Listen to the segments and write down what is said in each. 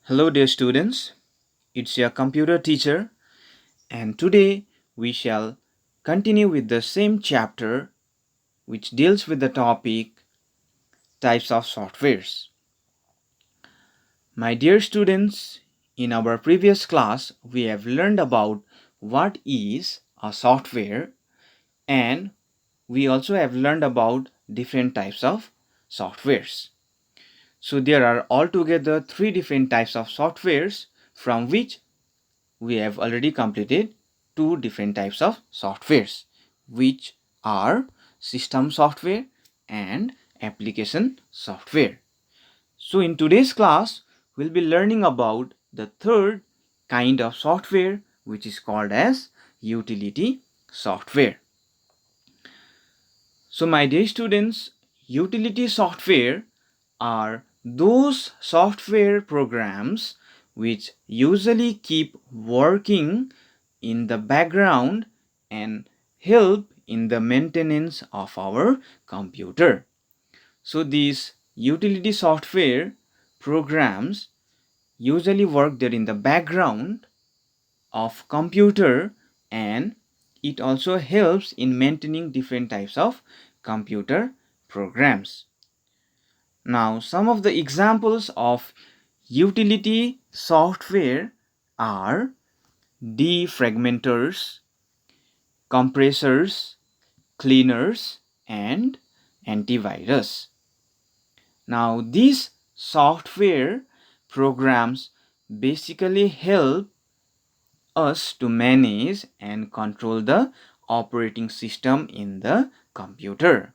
Hello, dear students. It's your computer teacher, and today we shall continue with the same chapter which deals with the topic types of softwares. My dear students, in our previous class, we have learned about what is a software, and we also have learned about different types of softwares. So, there are altogether three different types of softwares from which we have already completed two different types of softwares, which are system software and application software. So in today's class, we'll be learning about the third kind of software, which is called as utility software. So my dear students, utility software are those software programs which usually keep working in the background and help in the maintenance of our computer. So these utility software programs usually work there in the background of computer, and it also helps in maintaining different types of computer programs. Now, some of the examples of utility software are defragmenters, compressors, cleaners, and antivirus. Now, these software programs basically help us to manage and control the operating system in the computer.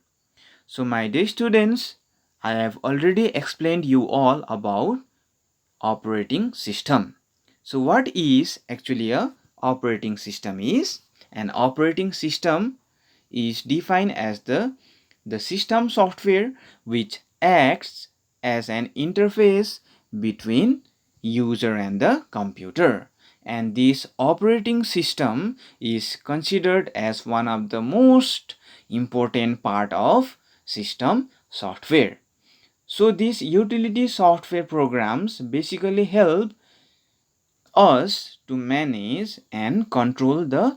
So my dear students, I have already explained you all about operating system. So what is actually a operating system is? An operating system is defined as the system software which acts as an interface between user and the computer, and this operating system is considered as one of the most important part of system software. So these utility software programs basically help us to manage and control the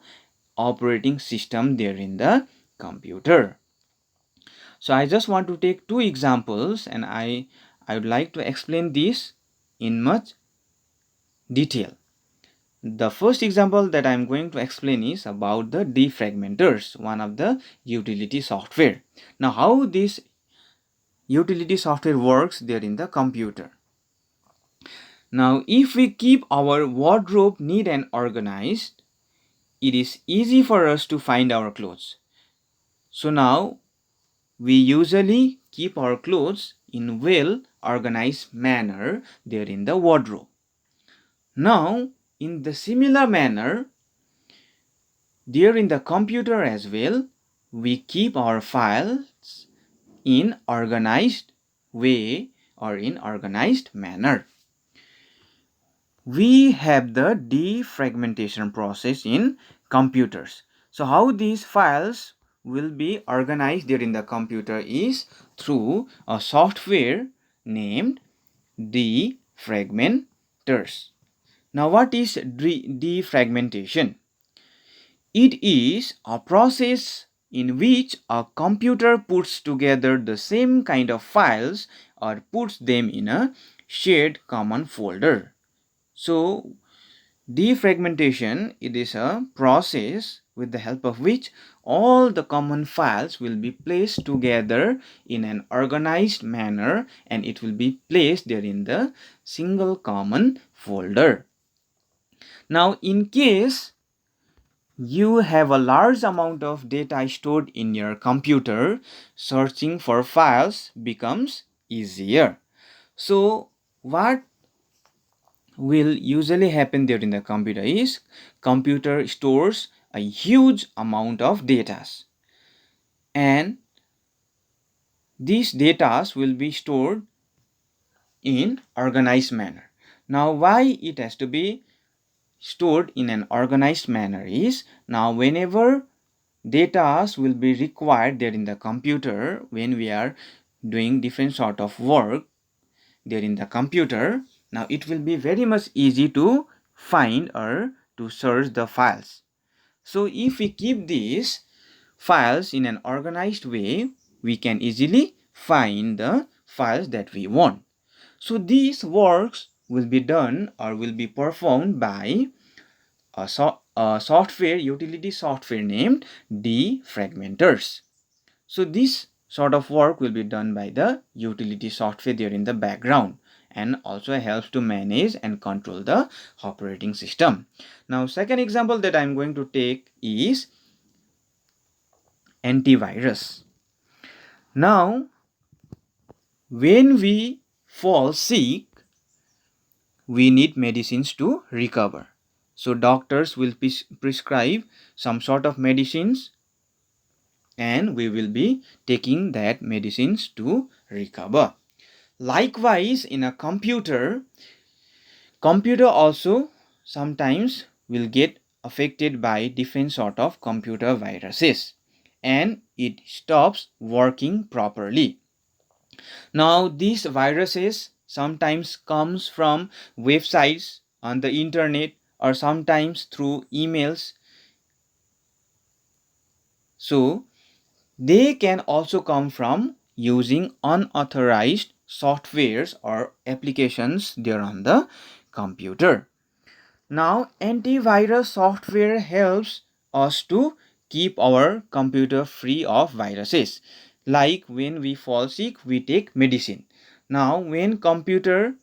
operating system there in the computer. So I just want to take two examples, and I would like to explain this in much detail. The first example that I'm going to explain is about the defragmenters, one of the utility software. Now how this utility software works there in the computer. Now if we keep our wardrobe neat and organized, it is easy for us to find our clothes. So now we usually keep our clothes in well organized manner there in the wardrobe. Now in the similar manner, there in the computer as well, we keep our files in organized way or in organized manner. We have the defragmentation process in computers. So how these files will be organized there in the computer is through a software named defragmenters. Now what is defragmentation? It is a process in which a computer puts together the same kind of files or puts them in a shared common folder. So defragmentation, it is a process with the help of which all the common files will be placed together in an organized manner, and it will be placed there in the single common folder. Now in case you have a large amount of data stored in your computer, searching for files becomes easier. So what will usually happen there in the computer is computer stores a huge amount of data, and these data will be stored in organized manner. Now why it has to be stored in an organized manner is, now whenever data will be required there in the computer, when we are doing different sort of work there in the computer, Now it will be very much easy to find or to search the files. So if we keep these files in an organized way, we can easily find the files that we want. So these works will be done or will be performed by a software, utility software named Defragmenters. So this sort of work will be done by the utility software there in the background, and also helps to manage and control the operating system. Now second example that I'm going to take is antivirus. Now when we fall sick, we need medicines to recover. So doctors will prescribe some sort of medicines, and we will be taking that medicines to recover. Likewise, in a computer also sometimes will get affected by different sort of computer viruses, and it stops working properly. Now these viruses sometimes comes from websites on the internet or sometimes through emails. So they can also come from using unauthorized softwares or applications there on the computer. Now antivirus software helps us to keep our computer free of viruses. Like when we fall sick, we take medicine. Now when computer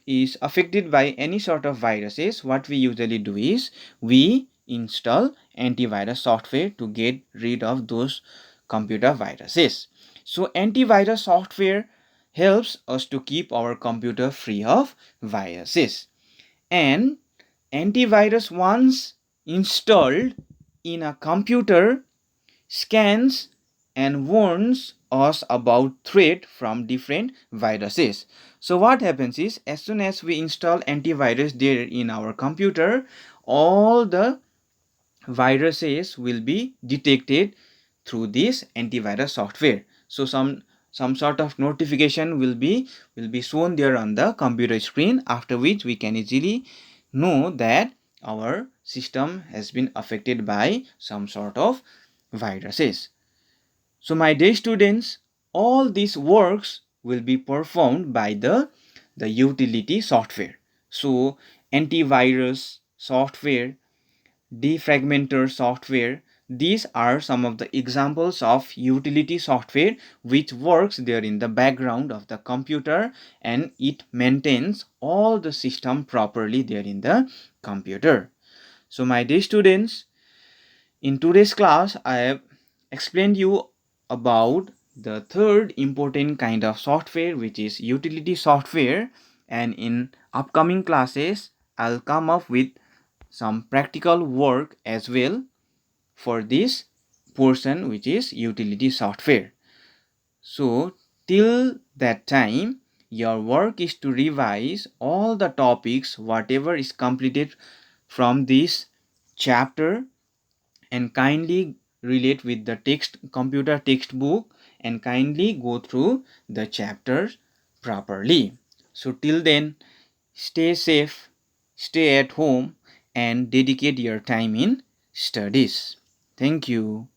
is affected by any sort of viruses, what we usually do is we install antivirus software to get rid of those computer viruses. So antivirus software helps us to keep our computer free of viruses. And antivirus once installed in a computer scans and warns us about threat from different viruses. So what happens is, as soon as we install antivirus there in our computer, all the viruses will be detected through this antivirus software. So some sort of notification will be shown there on the computer screen, after which we can easily know that our system has been affected by some sort of viruses. So my dear students, all these works will be performed by the utility software. So antivirus software, defragmenter software, these are some of the examples of utility software which works there in the background of the computer, and it maintains all the system properly there in the computer. So my dear students, in today's class I have explained you about the third important kind of software, which is utility software, and in upcoming classes I'll come up with some practical work as well for this portion, which is utility software. So till that time, your work is to revise all the topics whatever is completed from this chapter, and kindly relate with the computer textbook, and kindly go through the chapters properly. So till then, stay safe, stay at home, and dedicate your time in studies. Thank you.